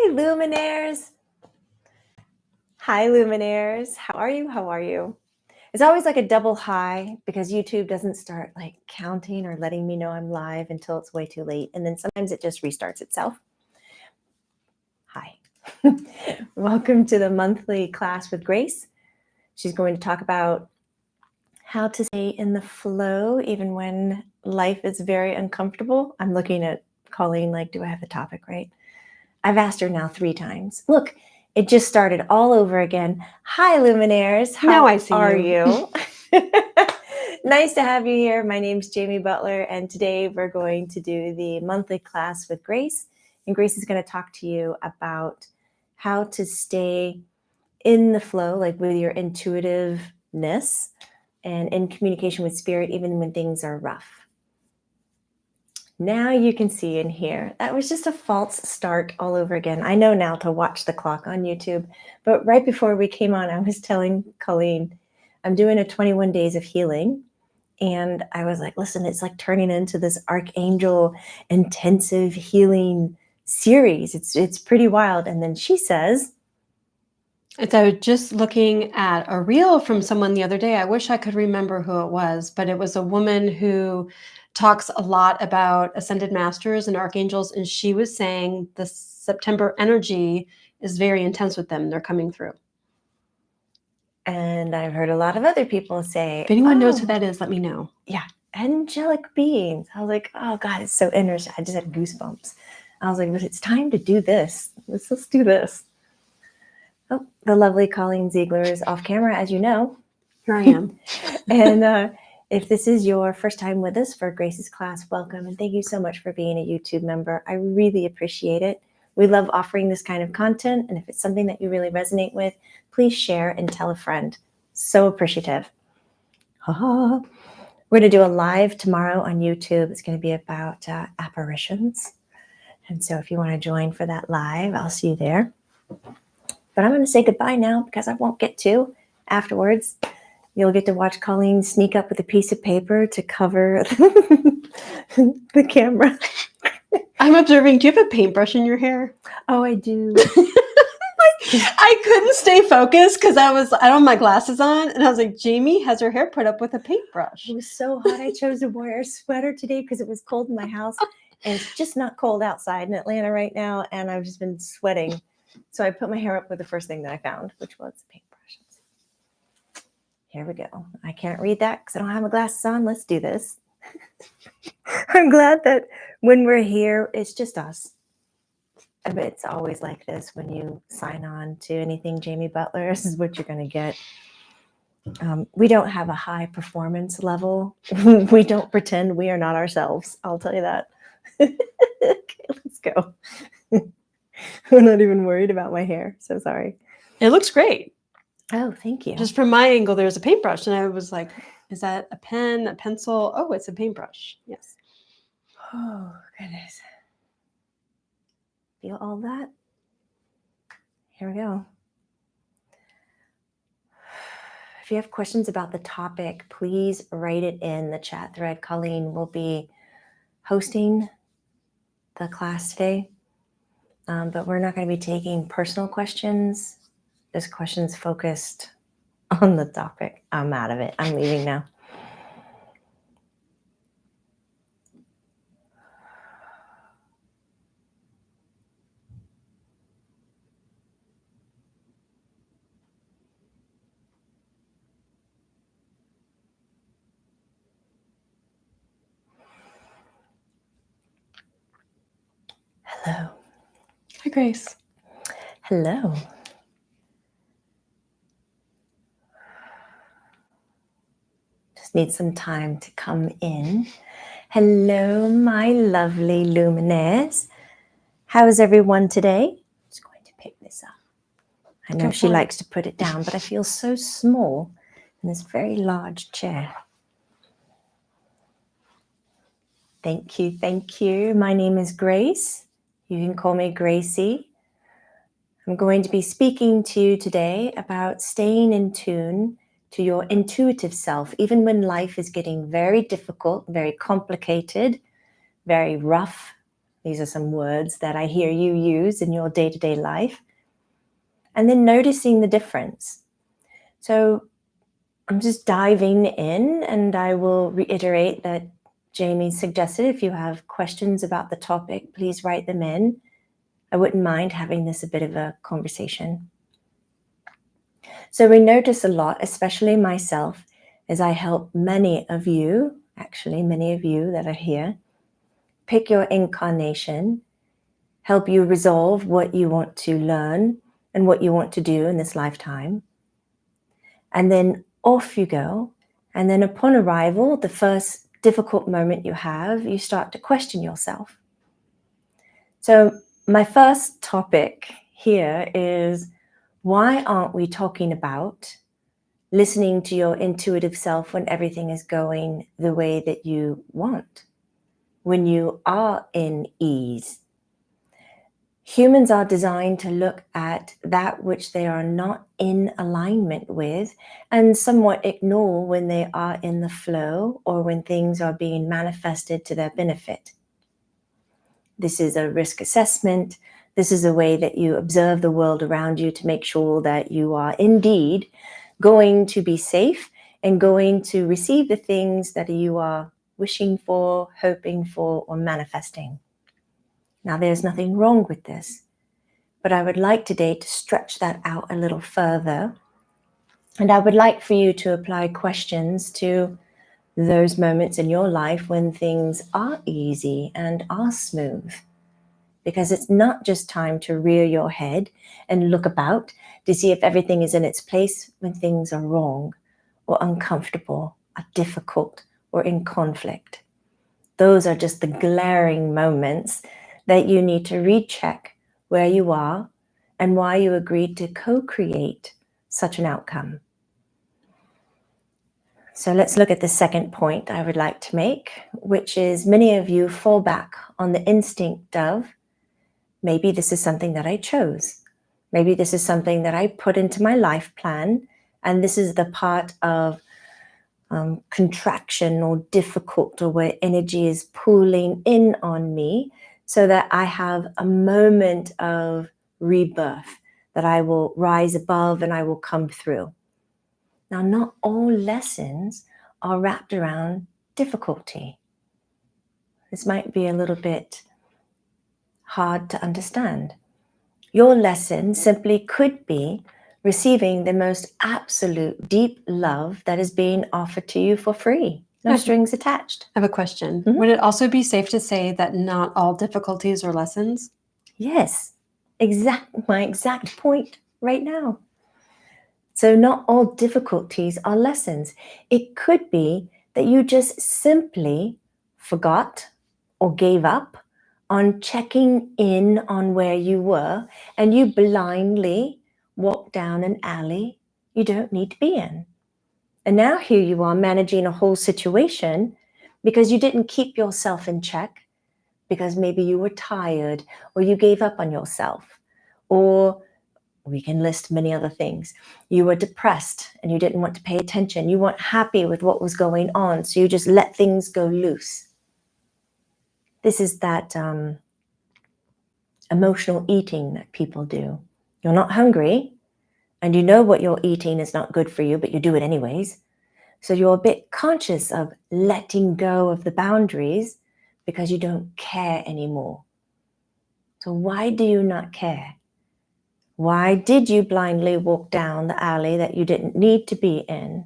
Hi, Luminaires. Hi, Luminaires. How are you? How are you? It's always like a double hi because YouTube doesn't start like counting or letting me know I'm live until it's way too late. And then sometimes it just restarts itself. Hi. Welcome to the monthly class with Grace. She's going to talk about how to stay in the flow even when life is very uncomfortable. I'm looking at Colleen like, do I have the topic right? I've asked her now 3 times. Look, it just started all over again. Hi, Luminaires. How are you? Nice to have you here. My name's Jamie Butler, and today we're going to do the monthly class with Grace. And Grace is going to talk to you about how to stay in the flow, like with your intuitiveness and in communication with spirit, even when things are rough. Now you can see and hear. That was just a false start all over again. I know now to watch the clock on YouTube, but right before we came on, I was telling Colleen, I'm doing a 21 days of healing. And I was like, listen, it's like turning into this archangel intensive healing series. It's pretty wild. And then she says, I was just looking at a reel from someone the other day. I wish I could remember who it was, but it was a woman who talks a lot about ascended masters and archangels. And she was saying the September energy is very intense with them. They're coming through. And I've heard a lot of other people say, if anyone knows who that is, let me know. Yeah, angelic beings. I was like, oh God, it's so interesting. I just had goosebumps. I was like, but it's time to do this. Let's do this. Oh, the lovely Colleen Ziegler is off camera, as you know. Here I am. And if this is your first time with us for Grace's class, welcome. And thank you so much for being a YouTube member. I really appreciate it. We love offering this kind of content. And if it's something that you really resonate with, please share and tell a friend. So appreciative. We're going to do a live tomorrow on YouTube. It's going to be about apparitions. And so if you want to join for that live, I'll see you there. But I'm going to say goodbye now because I won't get to afterwards. You'll get to watch Colleen sneak up with a piece of paper to cover the camera. I'm observing, do you have a paintbrush in your hair? Oh, I do. I couldn't stay focused because I don't have my glasses on. And I was like, Jamie has her hair put up with a paintbrush. It was so hot. I chose to wear a sweater today because it was cold in my house. And it's just not cold outside in Atlanta right now. And I've just been sweating. So I put my hair up with the first thing that I found, which was a paintbrush. Here we go. I can't read that because I don't have my glasses on. Let's do this. I'm glad that when we're here, it's just us. It's always like this when you sign on to anything Jamie Butler. This is what you're going to get. We don't have a high performance level. We don't pretend we are not ourselves. I'll tell you that. Okay, let's go. I'm not even worried about my hair. So sorry. It looks great. Oh, thank you. Just from my angle, there's a paintbrush. And I was like, is that a pen, a pencil? Oh, it's a paintbrush. Yes. Oh, goodness. Feel all that? Here we go. If you have questions about the topic, please write it in the chat thread. Colleen will be hosting the class today, but we're not going to be taking personal questions, just questions focused on the topic. I'm out of it. I'm leaving now. Hello. Hi, Grace. Hello. Just need some time to come in. Hello, my lovely Luminaires. How is everyone today? I'm just going to pick this up. I know she likes to put it down, but I feel so small in this very large chair. Thank you, thank you. My name is Grace. You can call me Gracie. I'm going to be speaking to you today about staying in tune to your intuitive self, even when life is getting very difficult, very complicated, very rough, These are some words that I hear you use in your day-to-day life. And then noticing the difference. So I'm just diving in, and I will reiterate that Jamie suggested if you have questions about the topic, please write them in. I wouldn't mind having this a bit of a conversation. So we notice a lot, especially myself, as I help many of you that are here, pick your incarnation, help you resolve what you want to learn and what you want to do in this lifetime. And then off you go. And then upon arrival, the first difficult moment you have, you start to question yourself. So my first topic here is, why aren't we talking about listening to your intuitive self when everything is going the way that you want, when you are in ease? Humans are designed to look at that which they are not in alignment with and somewhat ignore when they are in the flow or when things are being manifested to their benefit. This is a risk assessment. This is a way that you observe the world around you to make sure that you are indeed going to be safe and going to receive the things that you are wishing for, hoping for, or manifesting. Now, there's nothing wrong with this, but I would like today to stretch that out a little further. And I would like for you to apply questions to those moments in your life when things are easy and are smooth. Because it's not just time to rear your head and look about to see if everything is in its place when things are wrong or uncomfortable or difficult or in conflict. Those are just the glaring moments that you need to recheck where you are and why you agreed to co-create such an outcome. So let's look at the second point I would like to make, which is many of you fall back on the instinct of, maybe this is something that I chose. Maybe this is something that I put into my life plan, and this is the part of contraction or difficult, or where energy is pulling in on me so that I have a moment of rebirth, that I will rise above and I will come through. Now, not all lessons are wrapped around difficulty. This might be a little bit hard to understand. Your lesson simply could be receiving the most absolute deep love that is being offered to you for free. No strings attached. I have a question. Would it also be safe to say that not all difficulties are lessons? Yes, my exact point right now. So not all difficulties are lessons. It could be that you just simply forgot or gave up on checking in on where you were, and you blindly walked down an alley you don't need to be in. And now here you are managing a whole situation because you didn't keep yourself in check, because maybe you were tired or you gave up on yourself, or we can list many other things. You were depressed and you didn't want to pay attention. You weren't happy with what was going on, so you just let things go loose. This is that emotional eating that people do. You're not hungry and you know what you're eating is not good for you, but you do it anyways. So you're a bit conscious of letting go of the boundaries because you don't care anymore. So why do you not care? Why did you blindly walk down the alley that you didn't need to be in?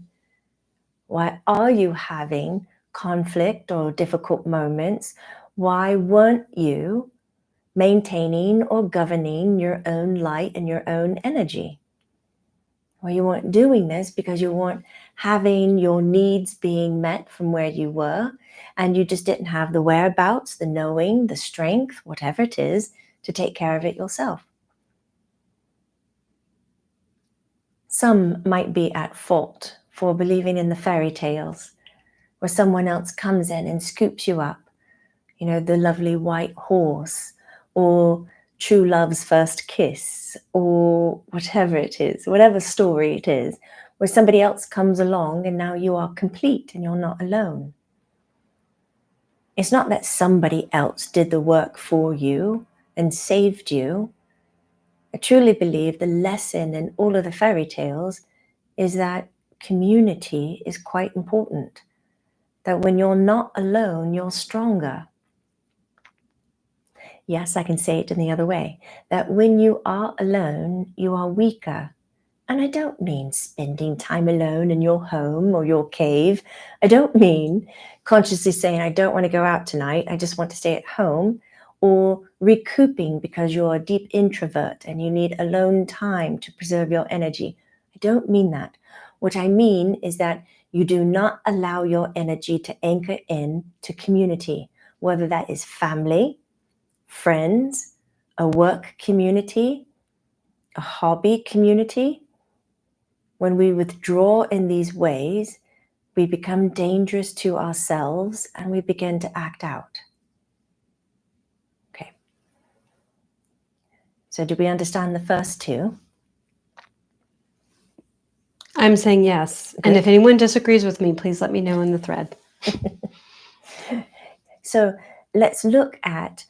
Why are you having conflict or difficult moments? Why weren't you maintaining or governing your own light and your own energy? Well, you weren't doing this because you weren't having your needs being met from where you were, and you just didn't have the whereabouts, the knowing, the strength, whatever it is, to take care of it yourself. Some might be at fault for believing in the fairy tales where someone else comes in and scoops you up, the lovely white horse, or true love's first kiss, or whatever it is, whatever story it is, where somebody else comes along and now you are complete and you're not alone. It's not that somebody else did the work for you and saved you. I truly believe the lesson in all of the fairy tales is that community is quite important. That when you're not alone, you're stronger. Yes, I can say it in the other way. That when you are alone, you are weaker. And I don't mean spending time alone in your home or your cave. I don't mean consciously saying, I don't want to go out tonight, I just want to stay at home, or recouping because you're a deep introvert and you need alone time to preserve your energy. I don't mean that. What I mean is that you do not allow your energy to anchor in to community, whether that is family, friends, a work community, a hobby community. When we withdraw in these ways, we become dangerous to ourselves and we begin to act out. Okay. So do we understand the first two? I'm saying yes. Good. And if anyone disagrees with me, please let me know in the thread. So let's look at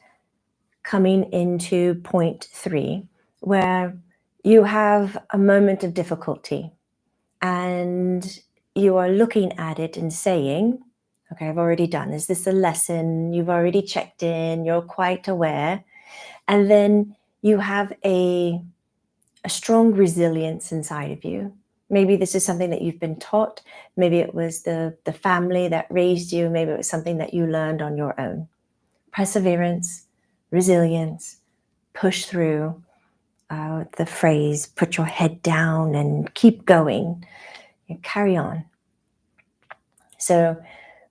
coming into point 3, where you have a moment of difficulty and you are looking at it and saying, okay, I've already done. Is this a lesson? You've already checked in. You're quite aware. And then you have a strong resilience inside of you. Maybe this is something that you've been taught. Maybe it was the family that raised you. Maybe it was something that you learned on your own. Perseverance, resilience, push through. The phrase, put your head down and keep going. You carry on. So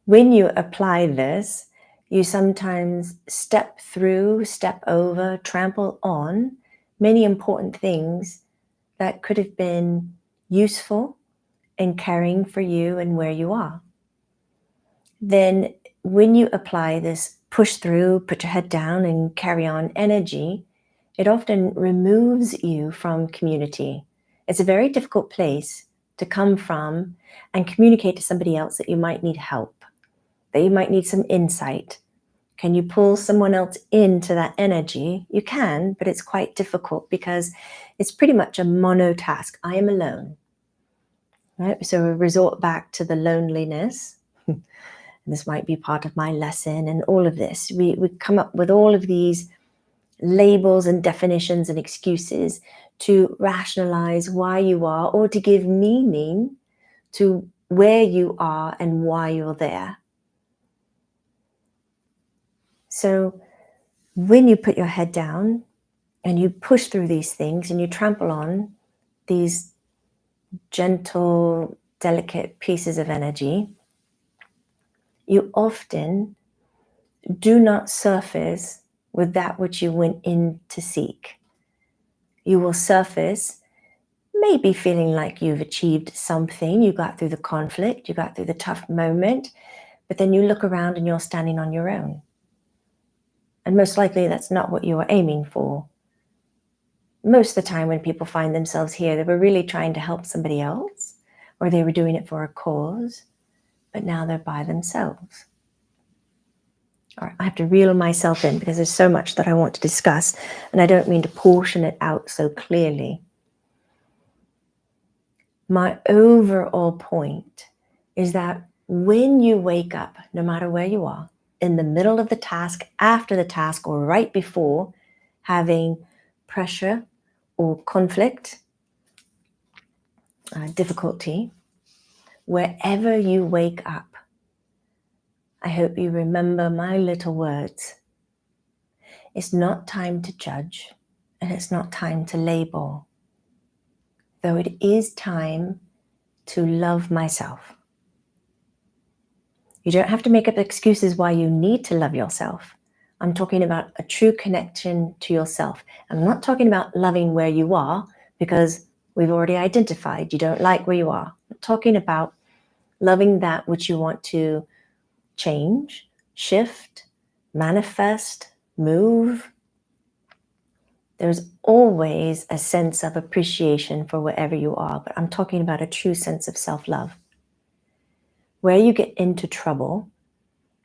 when you apply this, you sometimes step through, step over, trample on many important things that could have been useful in caring for you and where you are. Then when you apply this push through, put your head down and carry on energy, it often removes you from community. It's a very difficult place to come from and communicate to somebody else that you might need help, that you might need some insight. Can you pull someone else into that energy? You can, but it's quite difficult because it's pretty much a mono task. I am alone. Right? So we resort back to the loneliness. This might be part of my lesson and all of this. We come up with all of these labels and definitions and excuses to rationalize why you are, or to give meaning to where you are and why you're there. So when you put your head down and you push through these things and you trample on these gentle, delicate pieces of energy, you often do not surface with that which you went in to seek. You will surface maybe feeling like you've achieved something, you got through the conflict, you got through the tough moment, but then you look around and you're standing on your own. And most likely that's not what you were aiming for. Most of the time when people find themselves here, they were really trying to help somebody else, or they were doing it for a cause, but now they're by themselves. All right, I have to reel myself in because there's so much that I want to discuss, and I don't mean to portion it out so clearly. My overall point is that when you wake up, no matter where you are, in the middle of the task, after the task, or right before, having pressure or conflict, difficulty, wherever you wake up, I hope you remember my little words. It's not time to judge, and it's not time to label, though it is time to love myself. You don't have to make up excuses why you need to love yourself. I'm talking about a true connection to yourself. I'm not talking about loving where you are, because we've already identified you don't like where you are. I'm talking about loving that which you want to change, shift, manifest, move. There's always a sense of appreciation for wherever you are, but I'm talking about a true sense of self-love. Where you get into trouble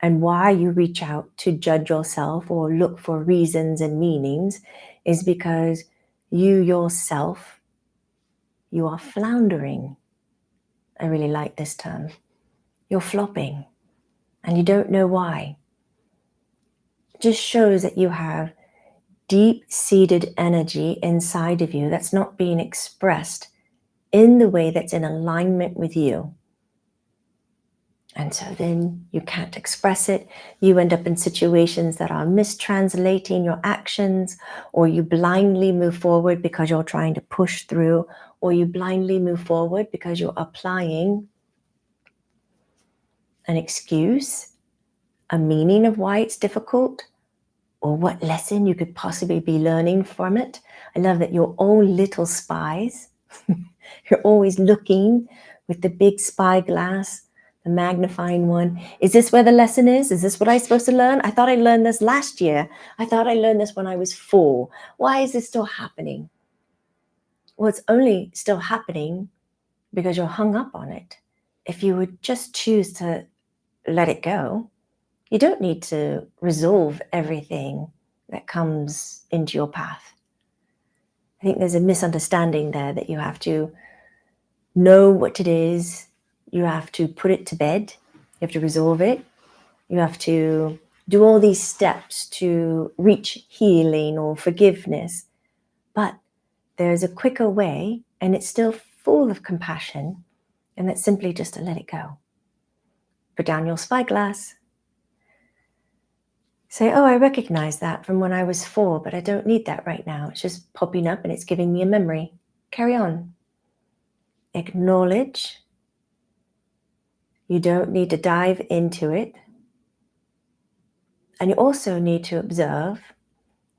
And why you reach out to judge yourself or look for reasons and meanings is because you yourself, you are floundering. I really like this term. You're flopping and you don't know why. It just shows that you have deep-seated energy inside of you that's not being expressed in the way that's in alignment with you. And so then you can't express it. You end up in situations that are mistranslating your actions, or you blindly move forward because you're trying to push through, or you blindly move forward because you're applying an excuse, a meaning of why it's difficult, or what lesson you could possibly be learning from it. I love that you're all little spies. You're always looking with the big spyglass, the magnifying one. Is this where the lesson is? Is this what I'm supposed to learn? I thought I learned this last year. I thought I learned this when I was 4. Why is this still happening? Well, it's only still happening because you're hung up on it. If you would just choose to let it go, you don't need to resolve everything that comes into your path. I think there's a misunderstanding there that you have to know what it is, you have to put it to bed, you have to resolve it, you have to do all these steps to reach healing or forgiveness. But there's a quicker way, and it's still full of compassion, and that's simply just to let it go. Put down your spyglass. Say, oh, I recognize that from when I was 4, but I don't need that right now. It's just popping up and it's giving me a memory. Carry on. Acknowledge. You don't need to dive into it. And you also need to observe.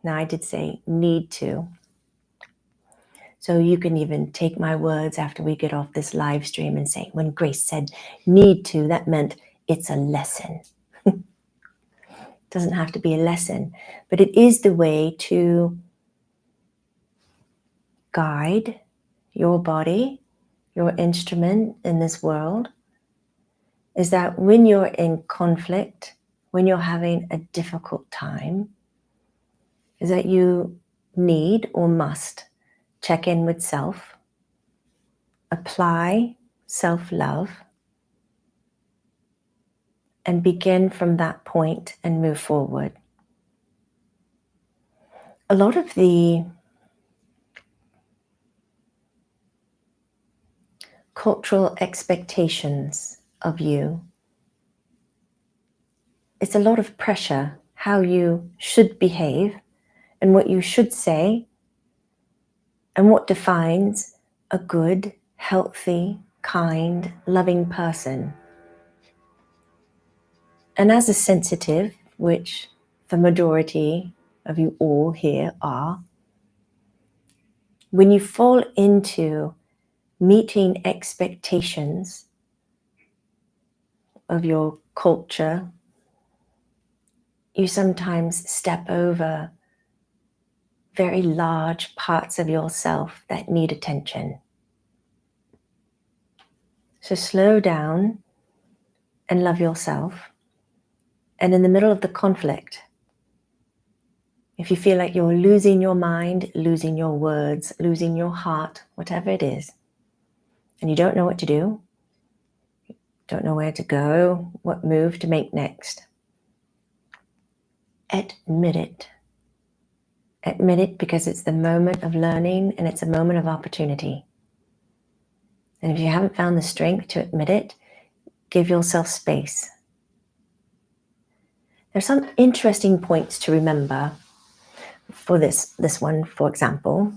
Now, I did say need to. So you can even take my words after we get off this live stream and say, when Grace said need to, that meant it's a lesson. It doesn't have to be a lesson, but it is the way to guide your body, your instrument in this world, is that when you're in conflict, when you're having a difficult time, is that you need or must check in with self, apply self-love, and begin from that point and move forward. A lot of the cultural expectations of you, it's a lot of pressure, how you should behave and what you should say and what defines a good, healthy, kind, loving person. And as a sensitive, which the majority of you all here are, when you fall into meeting expectations of your culture, you sometimes step over very large parts of yourself that need attention. So slow down and love yourself. And in the middle of the conflict, if you feel like you're losing your mind, losing your words, losing your heart, whatever it is, and you don't know what to do, don't know where to go, what move to make next, admit it. Admit it because it's the moment of learning and it's a moment of opportunity. And if you haven't found the strength to admit it, give yourself space. There's some interesting points to remember for this one, for example.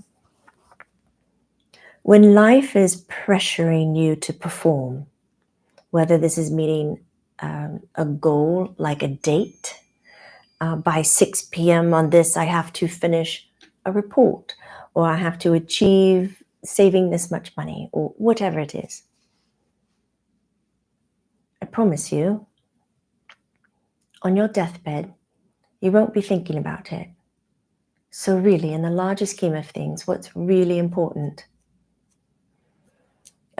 When life is pressuring you to perform, whether this is meeting a goal like a date, by 6 p.m. on this, I have to finish a report, or I have to achieve saving this much money, or whatever it is. I promise you, on your deathbed, you won't be thinking about it. So really, in the larger scheme of things, what's really important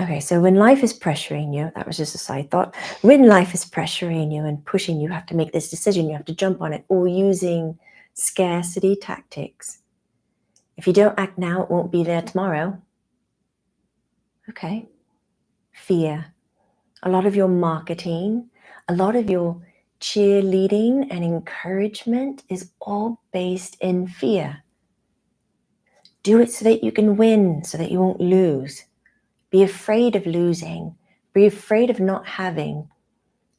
Okay, so when life is pressuring you, that was just a side thought. When life is pressuring you and pushing you have to make this decision, you have to jump on it, or using scarcity tactics. If you don't act now, it won't be there tomorrow. Okay. Fear. A lot of your marketing, a lot of your cheerleading and encouragement is all based in fear. Do it so that you can win, so that you won't lose. Be afraid of losing. Be afraid of not having.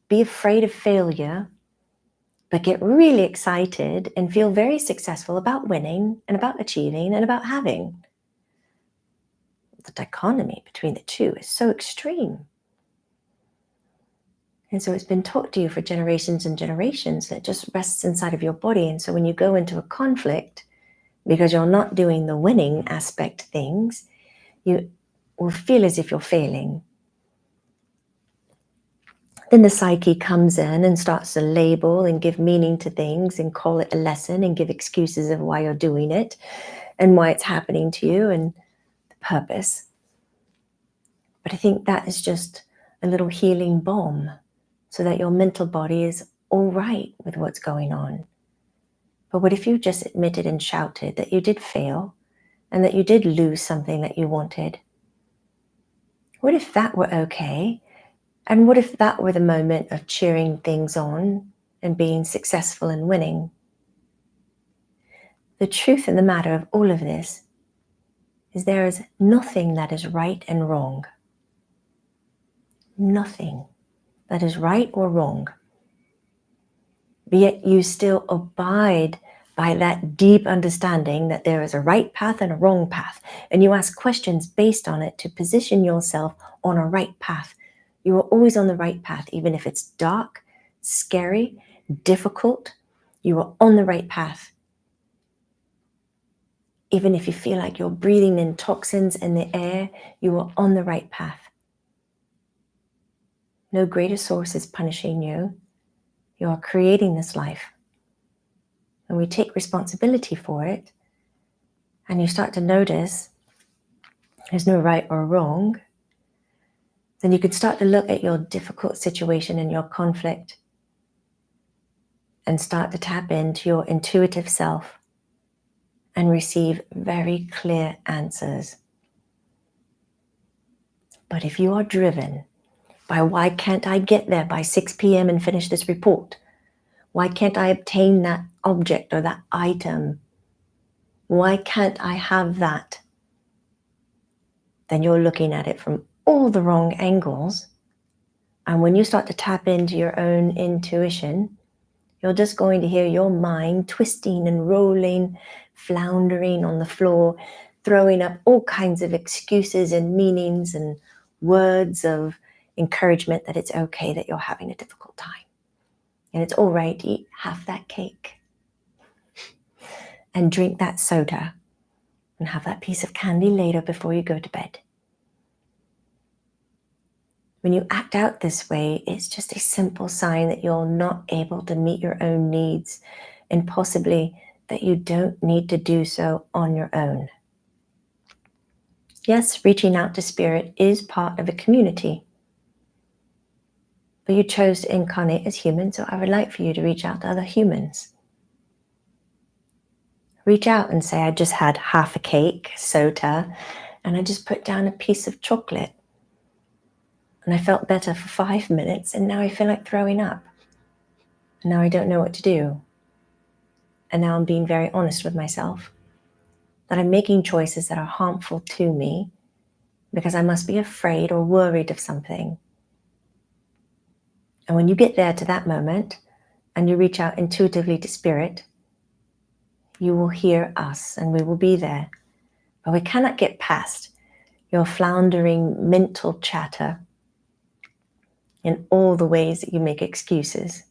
Be afraid of failure, but get really excited and feel very successful about winning and about achieving and about having. The dichotomy between the two is so extreme. And so it's been taught to you for generations and generations that it just rests inside of your body. And so when you go into a conflict, because you're not doing the winning aspect things, you will feel as if you're failing. Then the psyche comes in and starts to label and give meaning to things and call it a lesson and give excuses of why you're doing it and why it's happening to you and the purpose. But I think that is just a little healing balm so that your mental body is all right with what's going on. But what if you just admitted and shouted that you did fail and that you did lose something that you wanted? What if that were okay? And what if that were the moment of cheering things on and being successful and winning? The truth in the matter of all of this is there is nothing that is right and wrong. Nothing that is right or wrong. But yet you still abide by that deep understanding that there is a right path and a wrong path. And you ask questions based on it to position yourself on a right path. You are always on the right path, even if it's dark, scary, difficult. You are on the right path. Even if you feel like you're breathing in toxins in the air, you are on the right path. No greater source is punishing you. You are creating this life. And we take responsibility for it. And you start to notice there's no right or wrong. Then you can start to look at your difficult situation and your conflict and start to tap into your intuitive self and receive very clear answers. But if you are driven by why can't I get there by 6 p.m. and finish this report? Why can't I obtain that object or that item? Why can't I have that? Then you're looking at it from all the wrong angles. And when you start to tap into your own intuition, you're just going to hear your mind twisting and rolling, floundering on the floor, throwing up all kinds of excuses and meanings and words of encouragement that it's okay that you're having a difficult time. And it's all right to eat half that cake and drink that soda and have that piece of candy later before you go to bed. When you act out this way, it's just a simple sign that you're not able to meet your own needs and possibly that you don't need to do so on your own. Yes, reaching out to spirit is part of a community, but you chose to incarnate as human, so I would like for you to reach out to other humans. Reach out and say, I just had half a cake, soda, and I just put down a piece of chocolate. And I felt better for 5 minutes, and now I feel like throwing up. And now I don't know what to do. And now I'm being very honest with myself that I'm making choices that are harmful to me because I must be afraid or worried of something. And when you get there to that moment and you reach out intuitively to spirit, you will hear us and we will be there. But we cannot get past your floundering mental chatter in all the ways that you make excuses.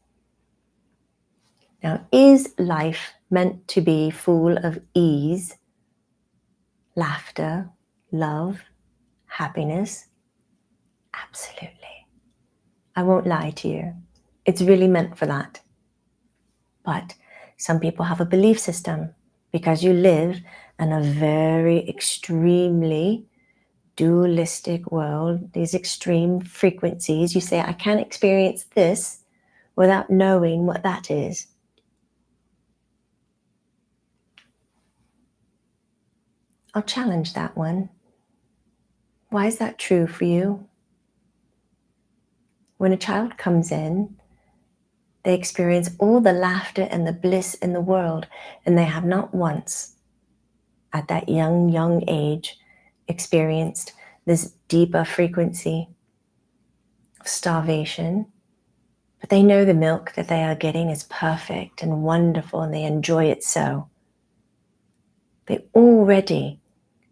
Now, is life meant to be full of ease, laughter, love, happiness? Absolutely. I won't lie to you. It's really meant for that. But some people have a belief system because you live in a very extremely dualistic world, these extreme frequencies, you say, I can't experience this without knowing what that is. I'll challenge that one. Why is that true for you? When a child comes in, they experience all the laughter and the bliss in the world, and they have not once, at that young age, experienced this deeper frequency of starvation. But they know the milk that they are getting is perfect and wonderful, and they enjoy it so. They already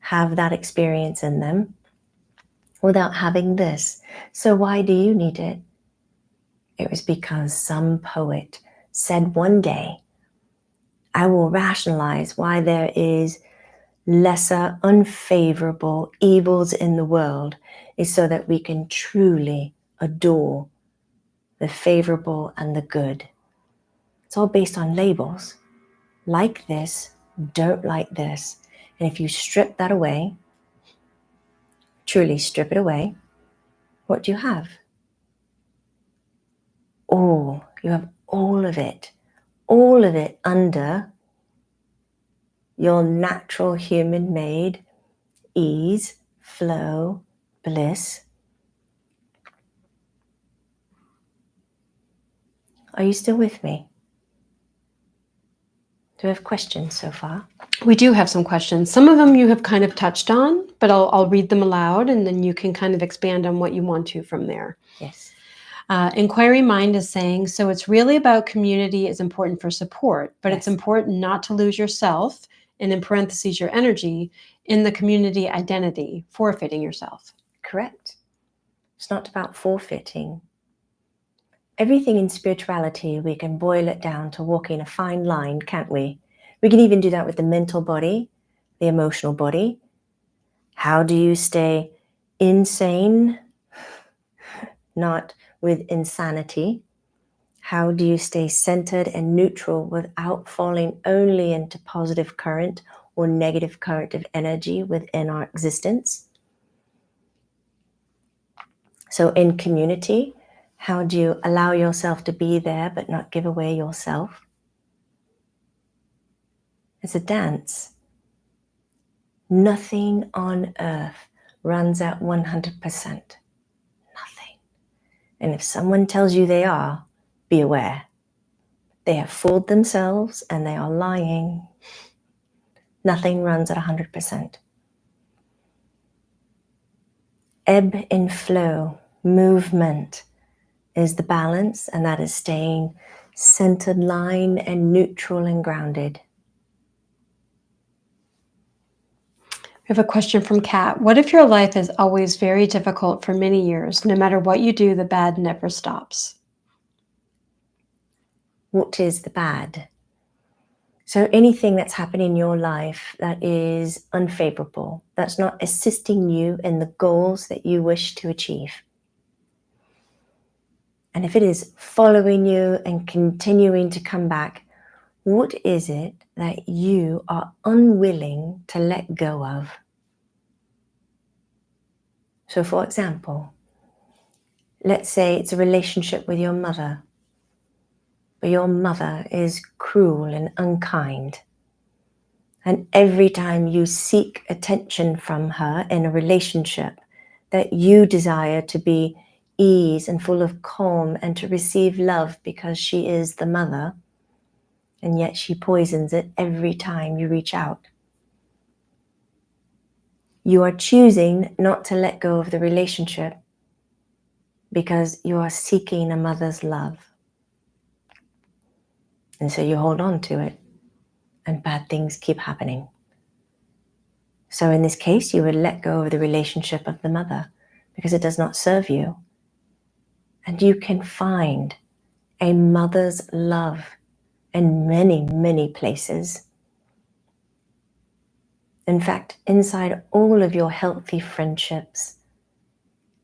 have that experience in them without having this. So why do you need it? It was because some poet said one day, I will rationalize why there is lesser, unfavorable evils in the world, is so that we can truly adore the favorable and the good. It's all based on labels. Like this, don't like this. And if you strip that away, truly strip it away, what do you have? You have all of it under your natural human-made ease, flow, bliss. Are you still with me? Do we have questions so far? We do have some questions. Some of them you have kind of touched on, but I'll read them aloud, and then you can kind of expand on what you want to from there. Yes. Inquiry Mind is saying, so it's really about community is important for support, but Yes. it's important not to lose yourself, and in parentheses, your energy, in the community identity, forfeiting yourself. Correct. It's not about forfeiting. Everything in spirituality, we can boil it down to walking a fine line, can't we? We can even do that with the mental body, the emotional body. How do you stay insane, not with insanity? How do you stay centered and neutral without falling only into positive current or negative current of energy within our existence? So in community, how do you allow yourself to be there but not give away yourself? It's a dance. Nothing on earth runs at 100%. Nothing. And if someone tells you they are, be aware. They have fooled themselves and they are lying. Nothing runs at 100%. Ebb and flow, movement is the balance, and that is staying centered line and neutral and grounded. We have a question from Kat. What if your life is always very difficult for many years? No matter what you do, the bad never stops. What is the bad? So anything that's happening in your life that is unfavorable, that's not assisting you in the goals that you wish to achieve. And if it is following you and continuing to come back, what is it that you are unwilling to let go of? So for example, let's say it's a relationship with your mother, but your mother is cruel and unkind. And every time you seek attention from her in a relationship that you desire to be ease and full of calm and to receive love because she is the mother, and yet she poisons it every time you reach out. You are choosing not to let go of the relationship because you are seeking a mother's love. And so you hold on to it, and bad things keep happening. So in this case, you would let go of the relationship of the mother because it does not serve you. And you can find a mother's love in many, many places. In fact, inside all of your healthy friendships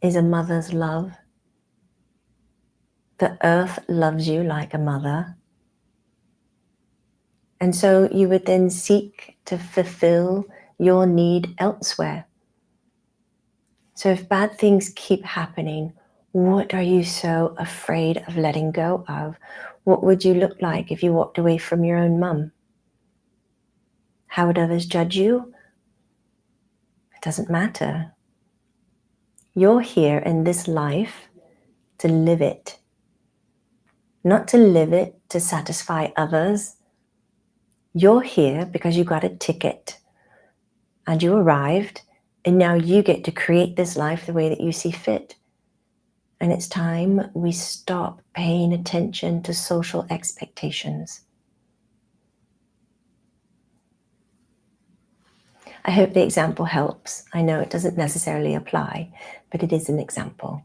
is a mother's love. The earth loves you like a mother. And so you would then seek to fulfill your need elsewhere. So if bad things keep happening, what are you so afraid of letting go of? What would you look like if you walked away from your own mum? How would others judge you? It doesn't matter. You're here in this life to live it. Not to live it to satisfy others. You're here because you got a ticket and you arrived, and now you get to create this life the way that you see fit. And it's time we stop paying attention to social expectations. I hope the example helps. I know it doesn't necessarily apply, but it is an example.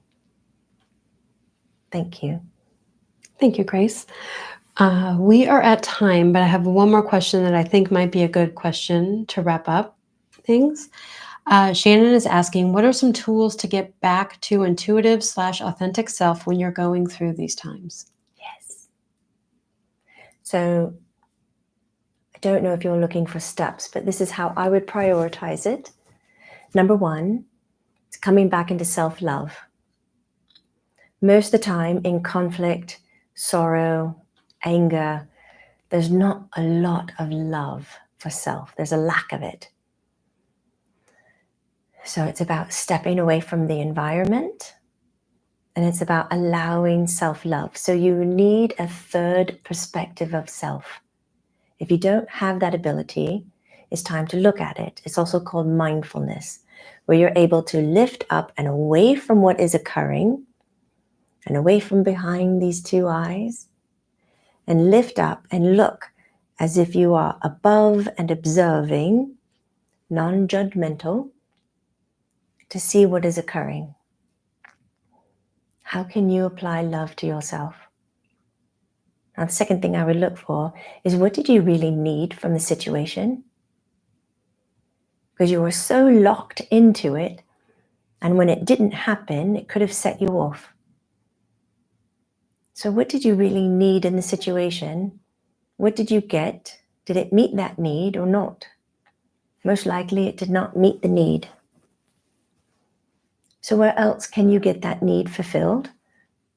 Thank you. Thank you, Grace. We are at time, but I have one more question that I think might be a good question to wrap up things. Shannon is asking, what are some tools to get back to intuitive/authentic self when you're going through these times? Yes. So I don't know if you're looking for steps, but this is how I would prioritize it. Number one, it's coming back into self-love. Most of the time in conflict, sorrow, anger, there's not a lot of love for self. There's a lack of it. So it's about stepping away from the environment, and it's about allowing self-love. So you need a third perspective of self. If you don't have that ability, it's time to look at it. It's also called mindfulness, where you're able to lift up and away from what is occurring and away from behind these two eyes, and lift up and look as if you are above and observing, non-judgmental, to see what is occurring. How can you apply love to yourself? Now, the second thing I would look for is, what did you really need from the situation? Because you were so locked into it, and when it didn't happen, it could have set you off. So what did you really need in the situation? What did you get? Did it meet that need or not? Most likely it did not meet the need. So where else can you get that need fulfilled?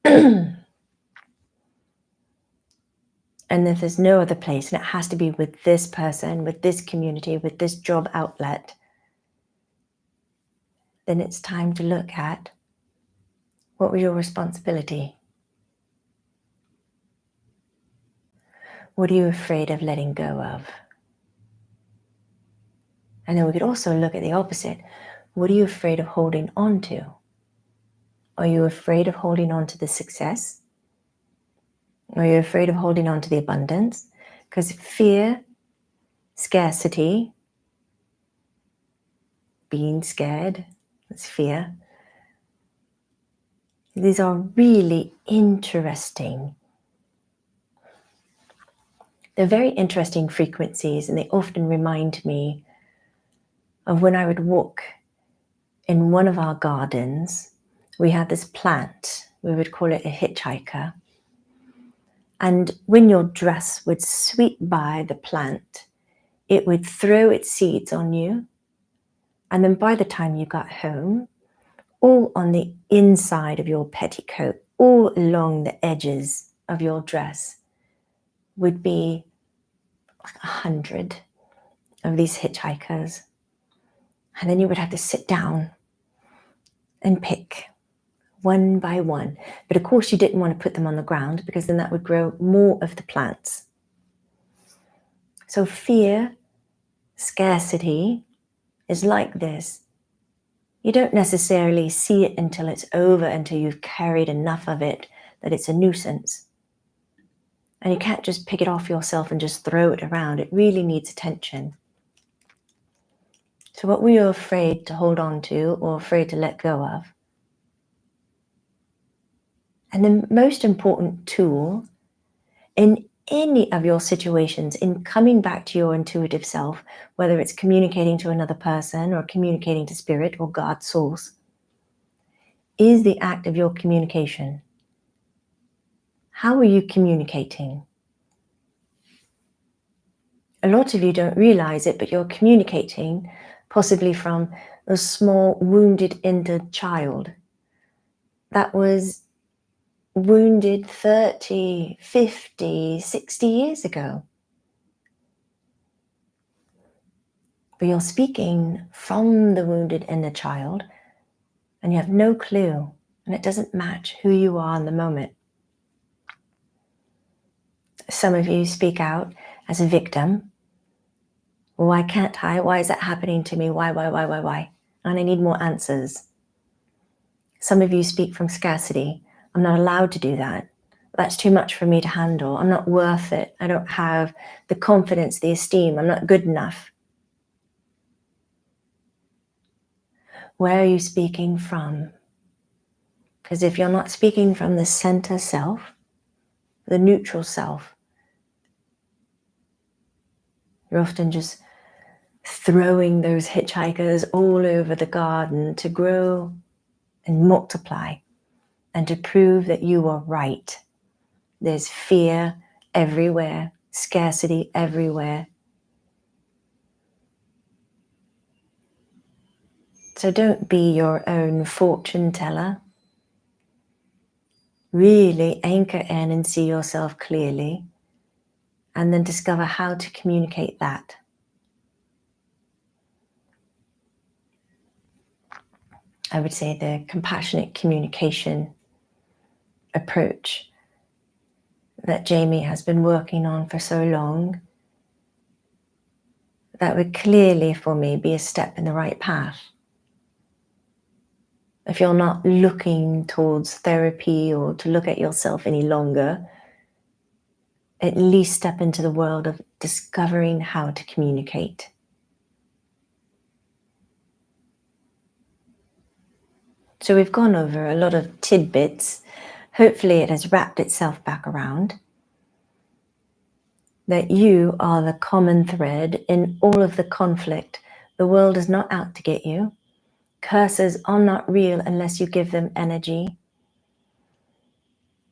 And if there's no other place, and it has to be with this person, with this community, with this job outlet, then it's time to look at, what was your responsibility? What are you afraid of letting go of? And then we could also look at the opposite. What are you afraid of holding on to? Are you afraid of holding on to the success? Are you afraid of holding on to the abundance? Because fear, scarcity, being scared, that's fear. These are really interesting. They're very interesting frequencies, and they often remind me of when I would walk in one of our gardens. We had this plant, we would call it a hitchhiker. And when your dress would sweep by the plant, it would throw its seeds on you. And then by the time you got home, all on the inside of your petticoat, all along the edges of your dress, would be like 100 of these hitchhikers. And then you would have to sit down and pick one by one. But of course you didn't want to put them on the ground, because then that would grow more of the plants. So fear, scarcity is like this. You don't necessarily see it until it's over, until you've carried enough of it that it's a nuisance. And you can't just pick it off yourself and just throw it around. It really needs attention. So what were you afraid to hold on to or afraid to let go of? And the most important tool in any of your situations, in coming back to your intuitive self, whether it's communicating to another person or communicating to spirit or God source, is the act of your communication. How are you communicating? A lot of you don't realize it, but you're communicating possibly from a small wounded inner child that was wounded 30, 50, 60 years ago. But you're speaking from the wounded inner child and you have no clue, and it doesn't match who you are in the moment. Some of you speak out as a victim. Well, why can't I? Why is that happening to me? Why? And I need more answers. Some of you speak from scarcity. I'm not allowed to do that. That's too much for me to handle. I'm not worth it. I don't have the confidence, the esteem. I'm not good enough. Where are you speaking from? Because if you're not speaking from the center self, the neutral self, you're often just throwing those hitchhikers all over the garden to grow and multiply and to prove that you are right. There's fear everywhere, scarcity everywhere. So don't be your own fortune teller. Really anchor in and see yourself clearly, and then discover how to communicate that. I would say the compassionate communication approach that Jamie has been working on for so long, that would clearly for me be a step in the right path. If you're not looking towards therapy or to look at yourself any longer, at least step into the world of discovering how to communicate. So we've gone over a lot of tidbits. Hopefully it has wrapped itself back around. That you are the common thread in all of the conflict. The world is not out to get you. Curses are not real unless you give them energy.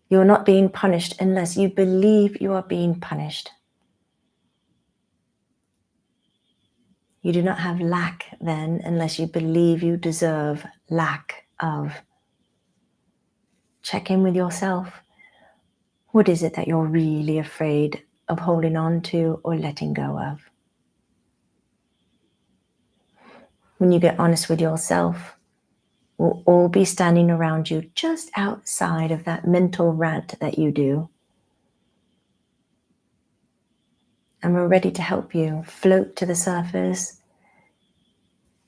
You're not being punished unless you believe you are being punished. You do not have lack then unless you believe you deserve lack of. Check in with yourself. What is it that you're really afraid of holding on to or letting go of? When you get honest with yourself, we'll all be standing around you just outside of that mental rant that you do. And we're ready to help you float to the surface,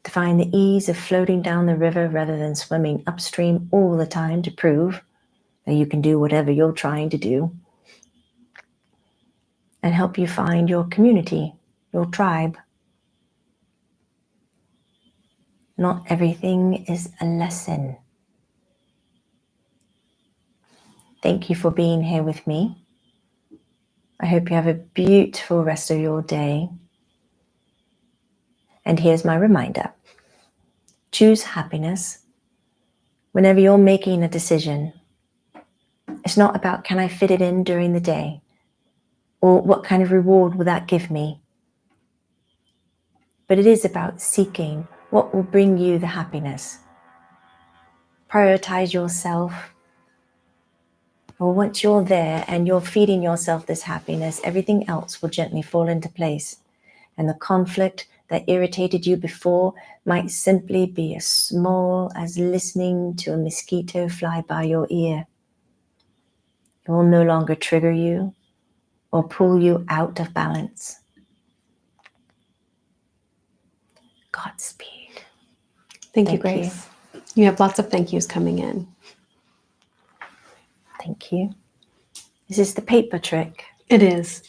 to find the ease of floating down the river rather than swimming upstream all the time to prove that you can do whatever you're trying to do. And help you find your community, your tribe. Not everything is a lesson. Thank you for being here with me. I hope you have a beautiful rest of your day. And here's my reminder. Choose happiness whenever you're making a decision. It's not about, can I fit it in during the day? Or what kind of reward will that give me? But it is about seeking what will bring you the happiness. Prioritize yourself. Or once you're there and you're feeding yourself this happiness, everything else will gently fall into place. And the conflict that irritated you before might simply be as small as listening to a mosquito fly by your ear. It will no longer trigger you or pull you out of balance. Godspeed. Thank you, Grace. You have lots of thank yous coming in. Thank you. Is this the paper trick? It is.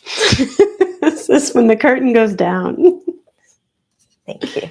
This is when the curtain goes down. Thank you.